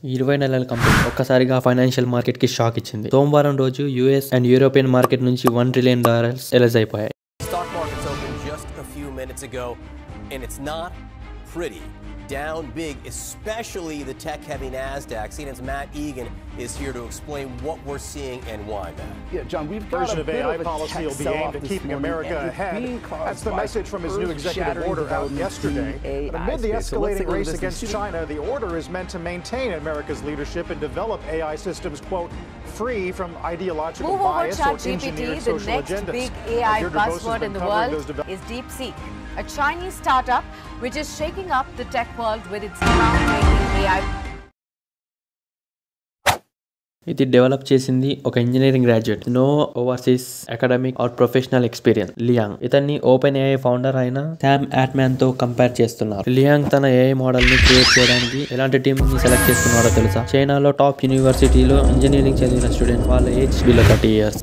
ఈ 20 నెలల కంపెనీ ఒక్కసారిగా ఫైనాన్షియల్ మార్కెట్ కి షాక్ ఇచ్చింది. సోమవారం రోజు యుఎస్ అండ్ యూరోపియన్ మార్కెట్ నుంచి $1 trillion రిలీజ్ అయిపోయాయి. Stock markets opened just a few minutes ago and it's not pretty. Down big, especially the tech-heavy NASDAQ. CNN's Matt Egan is here to explain what we're seeing and why, Matt. Yeah, John, we've got a bit of a policy will be aimed at keeping America ahead. That's the message from his new executive order out yesterday. But amid the escalating race against China, the order is meant to maintain America's leadership and develop AI systems, quote, free from ideological bias or engineered social agendas. The next big AI buzzword in the world is DeepSeek, a Chinese startup which is shaking up the tech world with its groundbreaking AI. ఇది develop చేసింది ఒక engineering graduate, no overseas academic or professional experience, Liang. ఇతన్ని Open AI founder అయిన Sam Altman తో compare చేస్తున్నారు. Liang తన AI model ని create చేయడానికి ఎలాంటి టీమ్ ని సెలెక్ట్ చేసుకున్నాడో తెలుసా? చైనాలో టాప్ యూనివర్సిటీలో ఇంజనీరింగ్ చదివిన స్టూడెంట్, వాళ్ళ age below 30 years.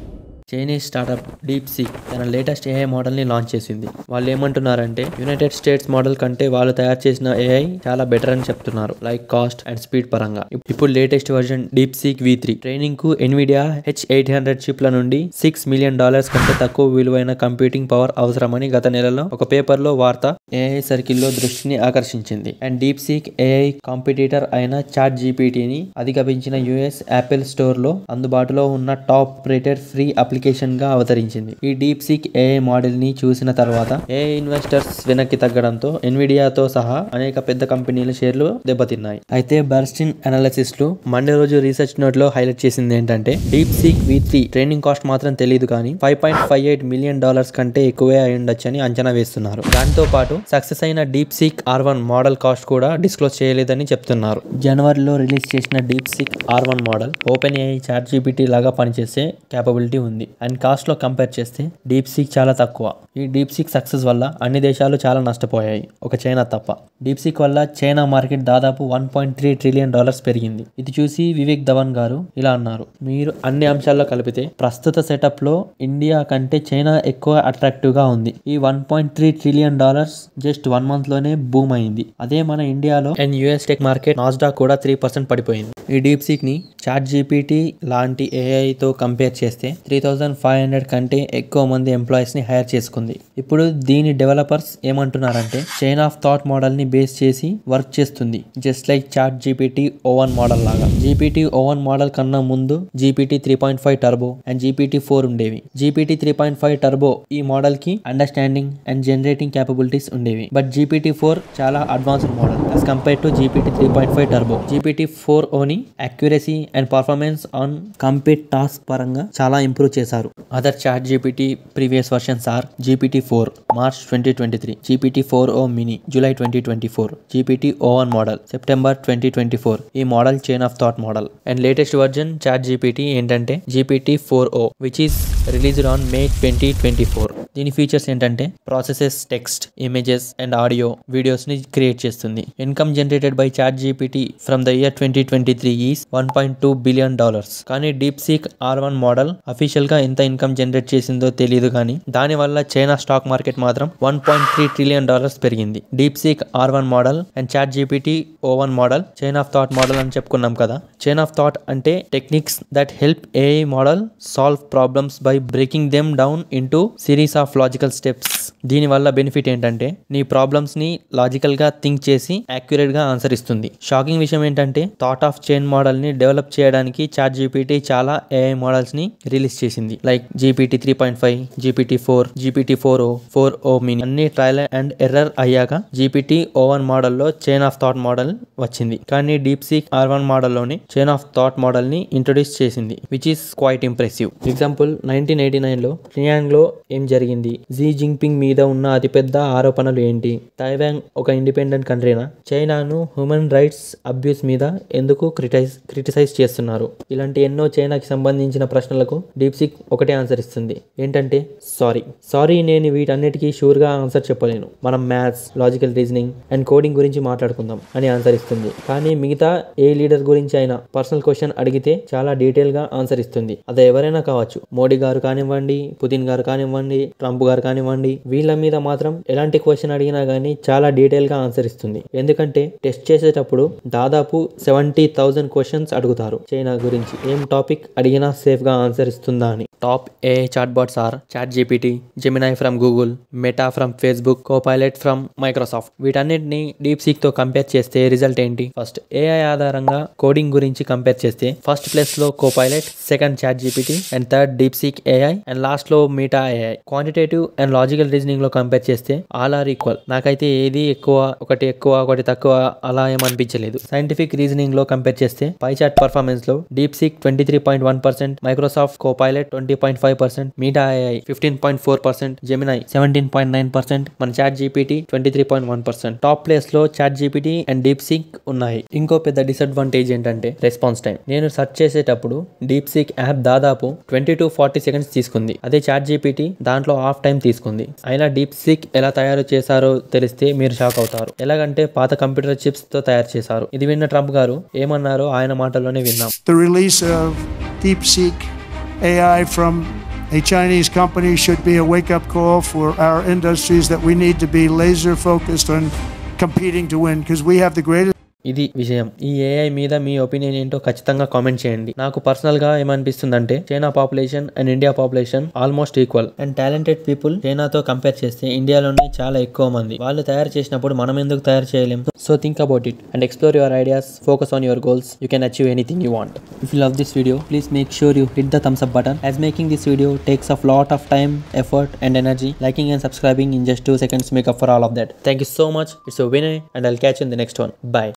Chinese startup DeepSeek తన లేటెస్ట్ ఏఐ మోడల్ ని లాంచ్ చేసింది. వాళ్ళు ఏమంటున్నారంటే యునైటెడ్ స్టేట్స్ మోడల్ కంటే వాళ్ళు తయారు చేసిన ఏఐ చాలా బెటర్ అని చెప్తున్నారు, లైక్ కాస్ట్ అండ్ స్పీడ్ పరంగా. ఇప్పుడు latest version DeepSeek V3 training కు ఎన్విడియా H800 చిప్ల నుండి $6 million కంటే తక్కువ విలువైన కంప్యూటింగ్ పవర్ అవసరమని గత నెలలో ఒక పేపర్ లో వార్త ఏఐ సర్కిల్లో దృష్టిని ఆకర్షించింది. అండ్ డీప్సీక్ ఏఐ కాంపిటీటర్ అయిన చాట్ జీపీటీని అధిగమించిన యుఎస్ యాపిల్ స్టోర్ లో అందుబాటులో ఉన్న టాప్ రేటెడ్ ఫ్రీ అప్లికేషన్ గా అవతరించింది. ఈ డీప్సీక్ ఏఐ మోడల్ ని చూసిన తర్వాత ఏఐ ఇన్వెస్టర్స్ వెనక్కి తగ్గడంతో ఎన్విడియాతో సహా అనేక పెద్ద కంపెనీల షేర్లు దెబ్బతిన్నాయి. అయితే బర్స్టిన్ అనాలిసిస్ లు మండే రోజు రీసెర్చ్ నోట్ లో హైలైట్ చేసింది ఏంటంటే డీప్సీక్ V3 ట్రైనింగ్ కాస్ట్ మాత్రం తెలియదు కానీ $5.58 million కంటే ఎక్కువే అయి ఉండొచ్చని అంచనా వేస్తున్నారు. దాంతో పాటు సక్సెస్ అయిన డీప్సీక్ R1 మోడల్ కాస్ట్ కూడా డిస్క్లోజ్ చేయలేదని చెప్తున్నారు. జనవరిలో రిలీజ్ చేసిన DeepSeek R1 model Open AI ChatGPT లాగా పనిచేసే క్యాపబిలిటీ ఉంది. అండ్ కాస్ట్ లో కంపేర్ చేస్తే డీప్సీక్ చాలా తక్కువ. ఈ డీప్సీక్ సక్సెస్ వల్ల అన్ని దేశాలు చాలా నష్టపోయాయి, ఒక చైనా తప్ప. డీప్సీక్ వల్ల చైనా మార్కెట్ దాదాపు $1.3 trillion పెరిగింది. ఇది చూసి వివేక్ ధవన్ గారు ఇలా అన్నారు, మీరు అన్ని అంశాల్లో కలిపితే ప్రస్తుత సెటప్ లో ఇండియా కంటే చైనా ఎక్కువ అట్రాక్టివ్ గా ఉంది. ఈ $1.3 trillion జస్ట్ 1 month లోనే బూమ్ అయింది. అదే మన ఇండియాలో and US tech market Nasdaq కూడా 3% పడిపోయింది. ఈ డీప్సీక్ ని చాట్ జీపీటీ లాంటి ఏఐ తో కంపేర్ చేస్తే 3500 కంటే ఎక్కువ మంది ఎంప్లాయీస్ ని హైర్ చేసుకుంది. ఇప్పుడు దీని డెవలపర్స్ ఏమంటున్నారంటే చైన్ ఆఫ్ థాట్ మోడల్ ని బేస్ చేసి వర్క్ చేస్తుంది, just like ChatGPT O1 model లాగా. జీపీటీ O1 మోడల్ కన్నా ముందు GPT 3.5 టర్బో అండ్ GPT 4 ఉండేవి. GPT 3.5 టర్బో ఈ మోడల్ కి అండర్స్టాండింగ్ అండ్ జనరేటింగ్ క్యాపబిలిటీస్ ఉండేవి. బట్ GPT 4 చాలా advanced model as compared to GPT 3.5 turbo. GPT 4o ని accuracy and performance on complete task పరంగా చాలా ఇంప్రూవ్ చేశారు. Other ChatGPT previous versions are GPT 4 March 2023, GPT 4o mini July 2024, GPT O1 model September 2024. ఈ model chain of thought model. And latest version ChatGPT ఏంటంటే GPT 4o which is released on May 2024. దీని features ఏంటంటే processes text, images and audio, videos ని create చేస్తుంది. Income generated by ChatGPT from the year 2023 is $1.2 billion. కానీ DeepSeek R1 model official గా ఎంత income generate చేసిందో తెలియదు కానీ దాని వల్ల చైనా స్టాక్ మార్కెట్ మాత్రం $1.3 trillion పెరిగింది. DeepSeek R1 model and ChatGPT O1 model chain of thought model అని చెప్పుకున్నాం కదా. చైన్ ఆఫ్ థాట్ అంటే techniques that help AI model solve problems by breaking them down into series of logical steps. దీని వల్ల benefit ఏంటంటే నీ problems ని logical గా థింక్ చేసి యాక్యురేట్ గా ఆన్సర్ ఇస్తుంది. షాకింగ్ విషయం ఏంటంటే థాట్ ఆఫ్ చైన్ మోడల్ ని డెవలప్ చేయడానికి చాట్ జీపీటీ చాలా ఏఐ మోడల్స్ ని రిలీజ్ చేసింది, like GPT 3.5, GPT 4, GPT 4o mini. అన్ని ట్రయల్ అండ్ ఎర్రర్ అయ్యాక GPT O1 మోడల్ లో చైన్ ఆఫ్ థాట్ మోడల్ వచ్చింది. కానీ డీప్సీక్ R1 మోడల్ లోని చైన్ ఆఫ్ థాట్ మోడల్ ని ఇంట్రొడ్యూస్ చేసింది, which is quite impressive. Example 1989 లో ట్రియాంగ్ లో ఏం జరిగింది? జీ జింగ్పింగ్ మీద ఉన్న అతిపెద్ద ఆరోపణలు ఏంటి? తైవాన్ ఒక ఇండిపెండెంట్ కంట్రీనా? చైనాను హ్యూమన్ రైట్స్ అబ్యూస్ మీద ఎందుకు క్రిటిసైజ్ చేస్తున్నారు? ఇలాంటి ఎన్నో చైనాకి సంబంధించిన ప్రశ్నలకు డీప్సీక్ ఒకటే ఆన్సర్ ఇస్తుంది, ఏంటంటే సారీ నేను వీటన్నిటికీ షూర్ గా ఆన్సర్ చెప్పలేను, మనం maths, logical reasoning and coding గురించి మాట్లాడుకుందాం అని ఆన్సర్ ఇస్తుంది. కానీ మిగతా ఏ లీడర్ గురించి అయినా పర్సనల్ క్వశ్చన్ అడిగితే చాలా డీటెయిల్ గా ఆన్సర్ ఇస్తుంది. అది ఎవరైనా కావచ్చు, మోడీ గారు కానివ్వండి, పుతిన్ గారు కానివ్వండి, ట్రంప్ గారు కానివ్వండి, వీళ్ళ మీద మాత్రం ఎలాంటి క్వశ్చన్ అడిగినా గానీ చాలా డీటెయిల్ గా ఆన్సర్ ఇస్తుంది. ఎందుకంటే టెస్ట్ చేసేటప్పుడు దాదాపు 70,000 క్వశ్చన్స్ అడుగుతారు చైనా గురించి. ఏం టాపిక్ అడిగినా సేఫ్ గా ఆన్సర్ ఇస్తుందా అని. Top AI chatbots are ChatGPT, Gemini from Google, Meta from Facebook, Copilot from Microsoft. వీటన్నిటిని DeepSeek తో కంపేర్ చేస్తే రిజల్ట్ ఏంటి? ఫస్ట్ AI ఆధారంగా కోడింగ్ గురించి కంపేర్ చేస్తే ఫస్ట్ ప్లేస్ లో Copilot, second ChatGPT and third DeepSeek AI and last లో Meta AI. Quantitative and logical reasoning లో కంపేర్ చేస్తే ఆల్ ఆర్ ఈక్వల్. నాకైతే ఏది ఎక్కువ ఒకటి తక్కువ అలా ఏమనిపించలేదు. సైంటిఫిక్ రీజనింగ్ లో కంపేర్ చేస్తే పైచార్ట్ పర్ఫార్మెన్స్ లో DeepSeek 23.1%, Microsoft Copilot 20.5%, Meta AI 15.4%, Gemini 17.9%, మన ChatGPT 23.1%. టాప్ ప్లేస్ లో ChatGPT అండ్ DeepSeek ఉన్నాయి. ఇంకో పెద్ద డిసడ్వాంటేజ్ ఏంటంటే రెస్పాన్స్ టైం. నేను సెర్చ్ చేసేటప్పుడు DeepSeek యాప్ దాదాపు 20 to 40 seconds తీసుకుంది. అదే ChatGPT దాంట్లో హాఫ్ టైం తీసుకుంది. అయినా DeepSeek ఎలా తయారు చేశారో తెలిస్తే మీరు షాక్ అవుతారు. ఎలాగంటే పాత కంప్యూటర్ చిప్స్ తో తయారు చేశారు. ఇది విన్న ట్రంప్ గారు ఏమన్నారో ఆయన మాటల్లోనే విన్నాం. The release of DeepSeek AI from a Chinese company should be a wake-up call for our industries that we need to be laser focused on competing to win, because we have the greatest. ఇది విషయం. ఈ AI మీద మీ opinion ఏంటో ఖచ్చితంగా comment చేయండి. నాకు personal గా ఏమనిపిస్తుందంటే China population and India population almost equal and talented people చైనాతో కంపేర్ చేస్తే ఇండియాలోనే చాలా ఎక్కువ మంది. వాళ్ళు తయారు చేసినప్పుడు మనం ఎందుకు తయారు చేయలేం? So think about it and explore your ideas, focus on your goals. You can achieve anything you want. If you love this video, please make sure you hit the thumbs up button, as making this video takes a lot of time, effort and energy. Liking and subscribing in just 2 seconds make up for all of that. Thank you so much. It's a winner and I'll catch you in the next one. Bye.